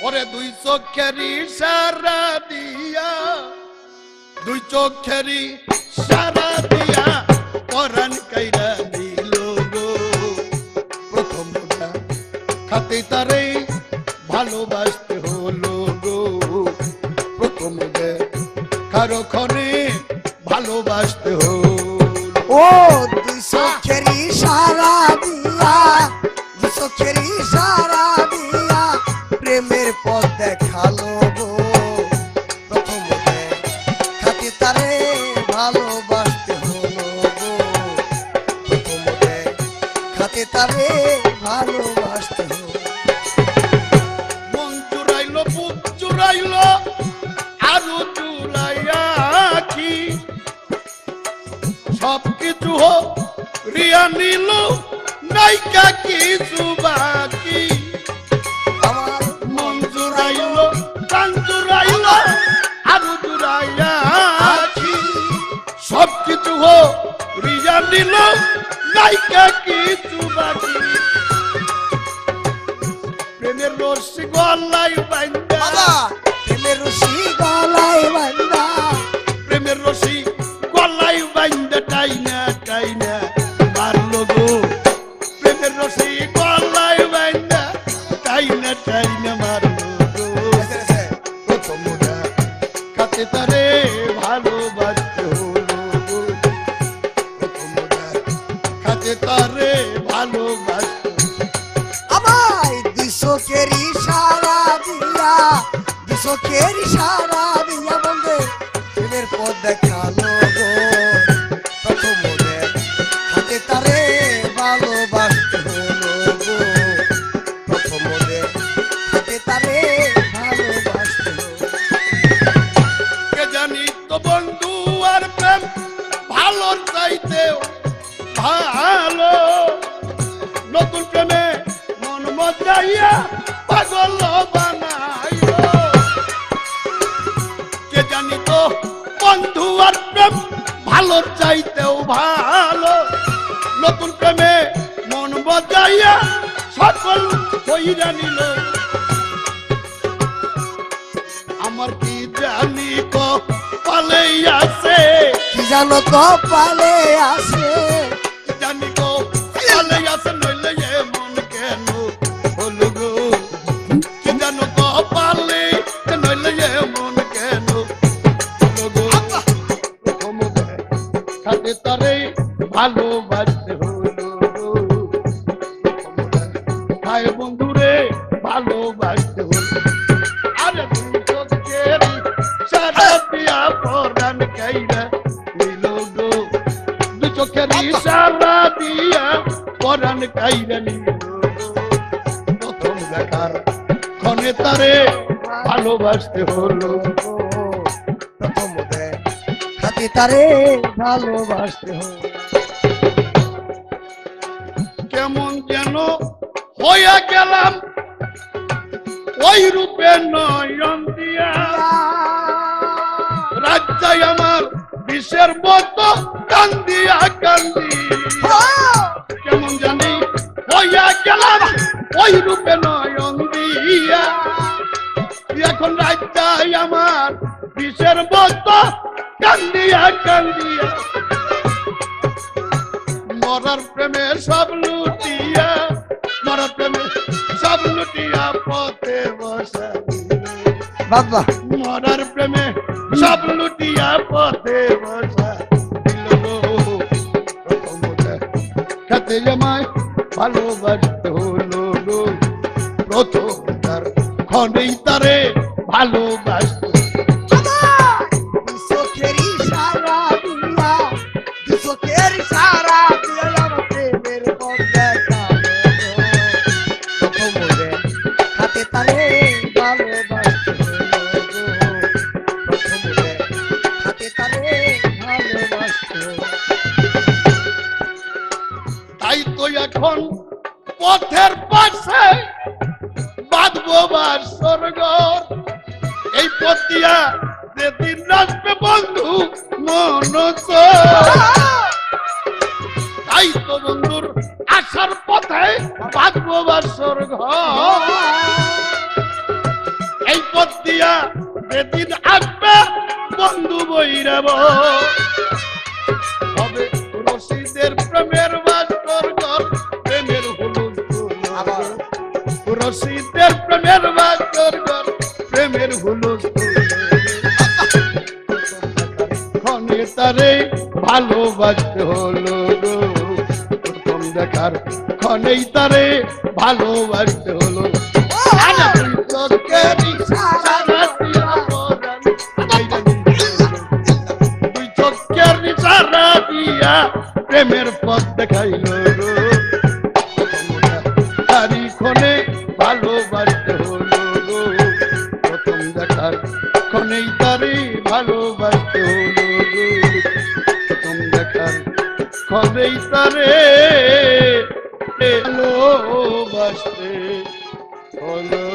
ওরে দুই চোখেরই সারা দিয়া, দুই চোখেরই সারা দিয়া পরাণ কাইরা দিল গো। প্রথম খাতে তারে ভালোবাসতে হলো গো। প্রথম কারো ক্ষণে ভালোবাসতে হলো। ও দুই চোখেরই সারা দিয়া, দুই চোখেরই সারা দিয়া প্রেমের পথ দেখালো গো। প্রথম খাতে তারে ভালোবাসতে হলো গো। প্রথম খাতে তারে ভালোবাসতে হলো। মন চুরাইলো বুক চুরাইলো আরো চুরাইয়া কি, সবকিছু হোক রিয়া নিল নাইকা কিছু বাকি। আমার মন চুরাইলো প্রাণ চুরাইলো আরো চুরাইয়া কি, সবকিছু হোক রিয়া নিল নাইকা কিছু বাকি। প্রেমের রশি গলায় বাঁধা, বাবা প্রেমের রশি গলায় বাঁধা, প্রেমের রশি গলায় বাঁধা টাইনা টাইনা মারলো গো। প্রেমের রশি গলায় বাঁধা টাইনা টাইনা মারলো গো। প্রথম খাতে তারে ভালোবাসতে হলো গো। প্রথম খাতে তারে ভালোবাসতে। আমায় দুই চোখেরই সারা দিয়া, দুই চোখেরই সারা দিয়া বন্ধে প্রেমের পথ দেখালো গো। প্রথম হাতে তারে ভালোবাসতে হলো গো। প্রথম হাতে তারে ভালোবাসতে হলো। কে জানি তো বন্ধু আর প্রেম ভালো চাইতেও ভালো, নতুন প্রেমে মন মজাইয়া পাগল বানাইলো। কে জানি তো বন্ধু আর প্রেম ভালো চাইতেও ভালো, নতুন প্রেমে মন মজাইয়া সকল কইরা নিল। আমার কি জানি কপালে আছে, কি জানো কপালে আছে, কি জানি কপালে আছে নইলে এমন কেন হলো গো। কি জানো কপালে নইলে এমন কেন হলো গো। প্রথম খাতে তারে ভালোবাসতে হলো গো। হায় বন্ধুরে ভালোবাসতে হলো। আরে দুই চোখেরই সারা দিয়া পরাণ কাইরা নিল গো। দুই চোখেরই সারা দিয়া পরাণ কাইরা নিল গো। প্রথম দেখার ক্ষণে তারে ভালোবাসতে হলো। প্রথম হাতে তারে ভালোবাসতে হলো। কেমন যেন হইয়া গেলাম ওই রূপে নয়ন দিয়া, রাজ্জায় আমার বিষের মতো কান্দিয়া কান্দি। কেমন জানি হইয়া গেলাম ওই রূপে নয়ন দিয়া, এখন রাজ্জায় আমার বিষের মতো কান্দিয়া কান্দিয়া। মরার প্রেমে সব লুটিয়া, মরার প্রেমে সব লুটিয়া পথে বসা। বাবা মরার প্রেমে সব লুটিয়া পথে বসা দিল গো। প্রথম খাতে আমায় ভালোবাসতে হলো গো। প্রথম তার ক্ষণেই তারে ভালোবাসতে। দুই চোখেরই সারা দিয়া, দুই চোখেরই সারা দিয়া আমার প্রেমের পথ দেখালো গো। প্রথম হাতে তারে ভালোবাসতে হলো গো। প্রথম হাতে তারে ভালোবাসতে হলো। তাই তো এখন পথের পাশে বাঁধবো বাসর ঘর। এই পথ দিয়া যেদিন আসবে বন্ধু মন তাই তো বন্ধুর আসার পথে বাঁধবো বাসর ঘর। যেদিন আসবে বন্ধু বৈরাব হবে রশিদের প্রেমের বাসর ঘর প্রেমের হলুদ রশিদের প্রেমের বাসর ঘর প্রেমের হলুদ ক্ষণে তারে ভালোবাসতে হলো গো প্রথম দেখার ক্ষণেই তারে ভালোবাসতে হলো প্রেমের পথ দেখাইল তারিখনে ভালোবাসতে হলো গো প্রথম দেখার ক্ষণেই তারে ভালোবাসতে হলো গো প্রথম দেখার ক্ষণেই তারে ভালোবাসতে হলো